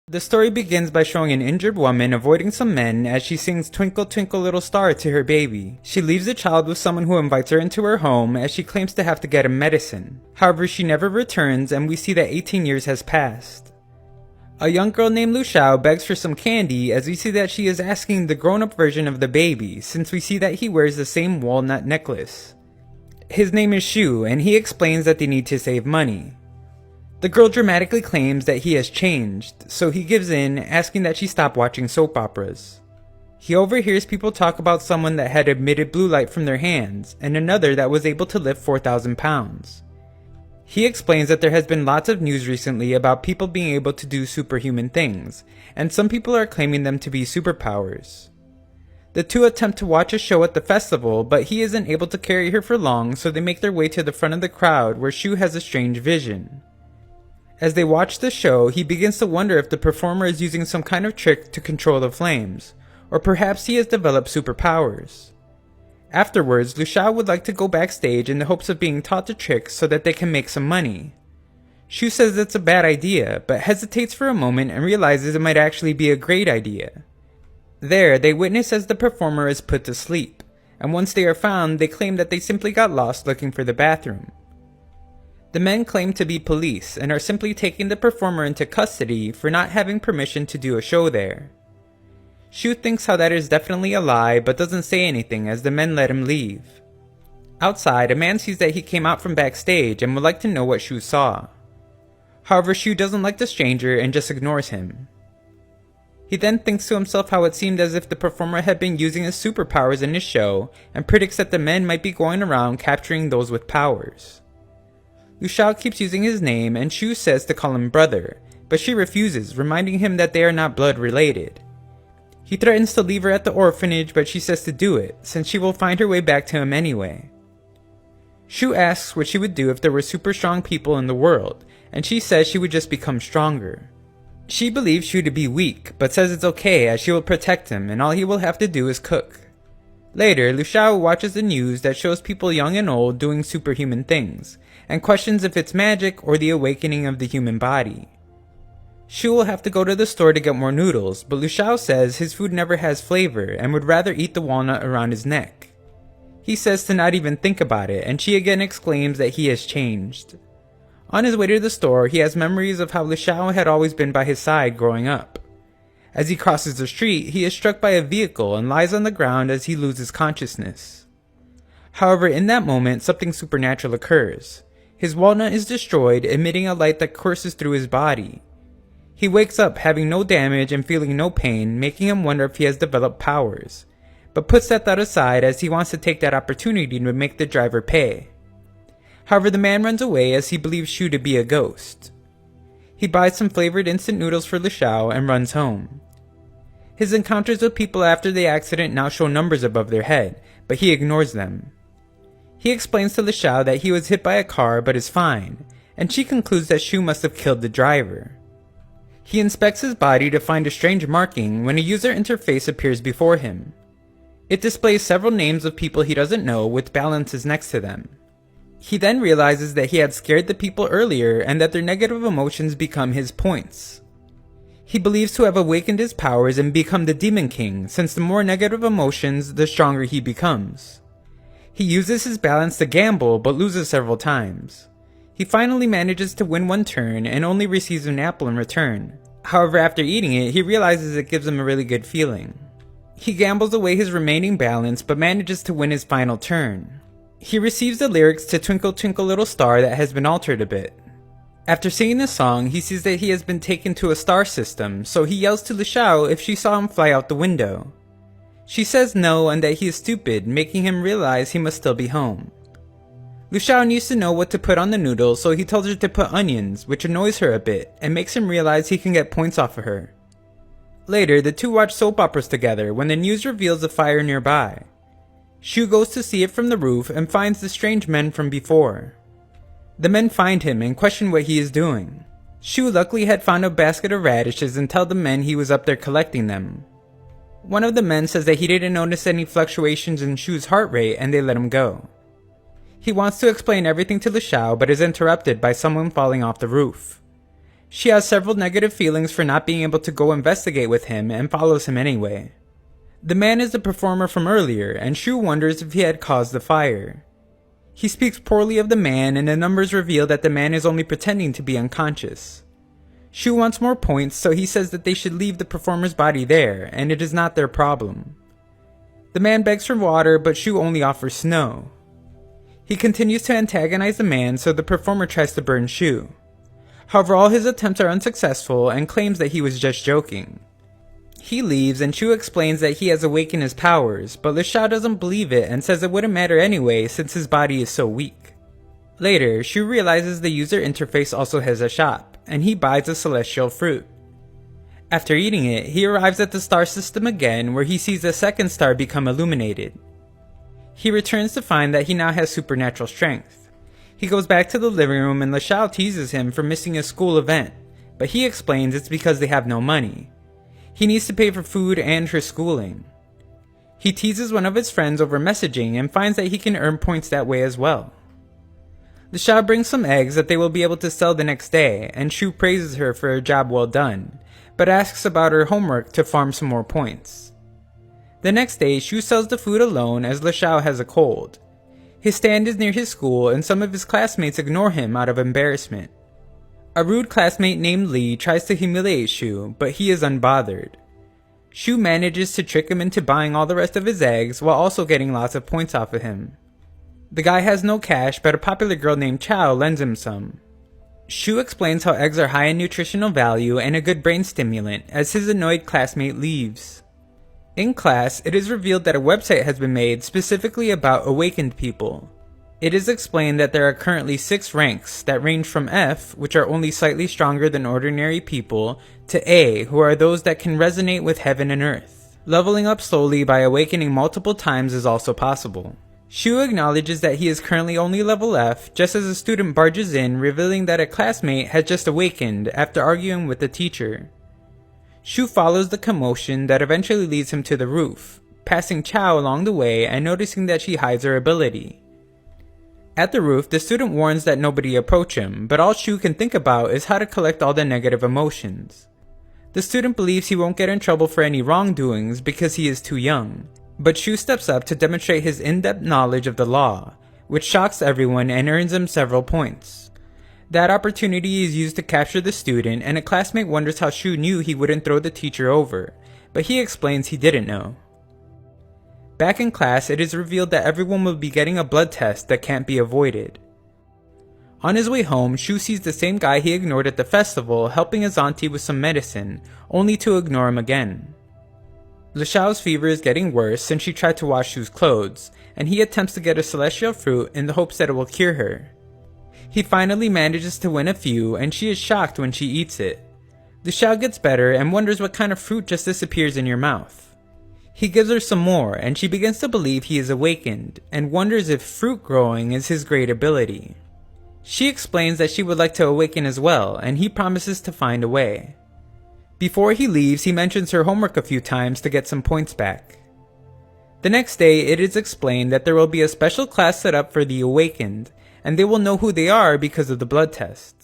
The story begins by showing an injured woman avoiding some men as she sings "Twinkle Twinkle Little Star" to her baby. She leaves the child with someone who invites her into her home as she claims to have to get him medicine. However, she never returns and we see that 18 years has passed. A young girl named Lu Xiao begs for some candy as we see that she is asking the grown-up version of the baby since we see that he wears the same walnut necklace. His name is Shu and he explains that they need to save money. The girl dramatically claims that he has changed, so he gives in, asking that she stop watching soap operas. He overhears people talk about someone that had emitted blue light from their hands, and another that was able to lift 4,000 pounds. He explains that there has been lots of news recently about people being able to do superhuman things, and some people are claiming them to be superpowers. The two attempt to watch a show at the festival, but he isn't able to carry her for long, so they make their way to the front of the crowd where Shu has a strange vision. As they watch the show, he begins to wonder if the performer is using some kind of trick to control the flames, or perhaps he has developed superpowers. Afterwards, Lu Xiao would like to go backstage in the hopes of being taught the trick so that they can make some money. Shu says it's a bad idea, but hesitates for a moment and realizes it might actually be a great idea. There, they witness as the performer is put to sleep, and once they are found, they claim that they simply got lost looking for the bathroom. The men claim to be police and are simply taking the performer into custody for not having permission to do a show there. Shu thinks how that is definitely a lie but doesn't say anything as the men let him leave. Outside, a man sees that he came out from backstage and would like to know what Shu saw. However, Shu doesn't like the stranger and just ignores him. He then thinks to himself how it seemed as if the performer had been using his superpowers in his show and predicts that the men might be going around capturing those with powers. Lu Xiao keeps using his name and Shu says to call him brother, but she refuses, reminding him that they are not blood related. He threatens to leave her at the orphanage, but she says to do it, since she will find her way back to him anyway. Shu asks what she would do if there were super strong people in the world, and she says she would just become stronger. She believes Shu to be weak, but says it's okay as she will protect him and all he will have to do is cook. Later, Lu Xiao watches the news that shows people young and old doing superhuman things, and questions if it's magic or the awakening of the human body. Shu will have to go to the store to get more noodles, but Lu Xiao says his food never has flavor and would rather eat the walnut around his neck. He says to not even think about it, and she again exclaims that he has changed. On his way to the store, he has memories of how Lu Xiao had always been by his side growing up. As he crosses the street, he is struck by a vehicle and lies on the ground as he loses consciousness. However, in that moment, something supernatural occurs. His walnut is destroyed, emitting a light that courses through his body. He wakes up having no damage and feeling no pain, making him wonder if he has developed powers, but puts that thought aside as he wants to take that opportunity to make the driver pay. However, the man runs away as he believes Shu to be a ghost. He buys some flavored instant noodles for Lu Xiao and runs home. His encounters with people after the accident now show numbers above their head, but he ignores them. He explains to Lu Xiao that he was hit by a car but is fine, and she concludes that Shu must have killed the driver. He inspects his body to find a strange marking when a user interface appears before him. It displays several names of people he doesn't know with balances next to them. He then realizes that he had scared the people earlier and that their negative emotions become his points. He believes to have awakened his powers and become the Demon King, since the more negative emotions, the stronger he becomes. He uses his balance to gamble but loses several times. He finally manages to win one turn and only receives an apple in return. However, after eating it, he realizes it gives him a really good feeling. He gambles away his remaining balance but manages to win his final turn. He receives the lyrics to "Twinkle Twinkle Little Star" that has been altered a bit. After singing the song, he sees that he has been taken to a star system, so he yells to Lu Xiao if she saw him fly out the window. She says no and that he is stupid, making him realize he must still be home. Lu Xiao needs to know what to put on the noodles, so he tells her to put onions, which annoys her a bit, and makes him realize he can get points off of her. Later, the two watch soap operas together when the news reveals a fire nearby. Shu goes to see it from the roof and finds the strange men from before. The men find him and question what he is doing. Shu luckily had found a basket of radishes and tell the men he was up there collecting them. One of the men says that he didn't notice any fluctuations in Shu's heart rate and they let him go. He wants to explain everything to Lu Xiao but is interrupted by someone falling off the roof. She has several negative feelings for not being able to go investigate with him and follows him anyway. The man is the performer from earlier, and Shu wonders if he had caused the fire. He speaks poorly of the man, and the numbers reveal that the man is only pretending to be unconscious. Shu wants more points, so he says that they should leave the performer's body there, and it is not their problem. The man begs for water, but Shu only offers snow. He continues to antagonize the man, so the performer tries to burn Shu. However, all his attempts are unsuccessful and claims that he was just joking. He leaves, and Shu explains that he has awakened his powers, but Liu Xiao doesn't believe it and says it wouldn't matter anyway since his body is so weak. Later, Shu realizes the user interface also has a shop, and he buys a celestial fruit. After eating it, he arrives at the star system again, where he sees a second star become illuminated. He returns to find that he now has supernatural strength. He goes back to the living room and Liu Xiao teases him for missing a school event, but he explains it's because they have no money. He needs to pay for food and for schooling. He teases one of his friends over messaging and finds that he can earn points that way as well. Liu Xiao brings some eggs that they will be able to sell the next day, and Shu praises her for a job well done, but asks about her homework to farm some more points. The next day, Shu sells the food alone as Liu Xiao has a cold. His stand is near his school, and some of his classmates ignore him out of embarrassment. A rude classmate named Li tries to humiliate Shu, but he is unbothered. Shu manages to trick him into buying all the rest of his eggs while also getting lots of points off of him. The guy has no cash, but a popular girl named Chao lends him some. Shu explains how eggs are high in nutritional value and a good brain stimulant as his annoyed classmate leaves. In class, it is revealed that a website has been made specifically about awakened people. It is explained that there are currently 6 ranks that range from F, which are only slightly stronger than ordinary people, to A, who are those that can resonate with heaven and earth. Leveling up slowly by awakening multiple times is also possible. Shu acknowledges that he is currently only level F, just as a student barges in, revealing that a classmate has just awakened after arguing with the teacher. Shu follows the commotion that eventually leads him to the roof, passing Chao along the way and noticing that she hides her ability. At the roof, the student warns that nobody approach him, but all Shu can think about is how to collect all the negative emotions. The student believes he won't get in trouble for any wrongdoings because he is too young, but Shu steps up to demonstrate his in-depth knowledge of the law, which shocks everyone and earns him several points. That opportunity is used to capture the student, and a classmate wonders how Shu knew he wouldn't throw the teacher over, but he explains he didn't know. Back in class, it is revealed that everyone will be getting a blood test that can't be avoided. On his way home, Shu sees the same guy he ignored at the festival helping his auntie with some medicine, only to ignore him again. Liu Xiao's fever is getting worse since she tried to wash Shu's clothes, and he attempts to get a celestial fruit in the hopes that it will cure her. He finally manages to win a few, and she is shocked when she eats it. Liu Xiao gets better and wonders what kind of fruit just disappears in your mouth. He gives her some more, and she begins to believe he is awakened, and wonders if fruit growing is his great ability. She explains that she would like to awaken as well, and he promises to find a way. Before he leaves, he mentions her homework a few times to get some points back. The next day, it is explained that there will be a special class set up for the awakened, and they will know who they are because of the blood test.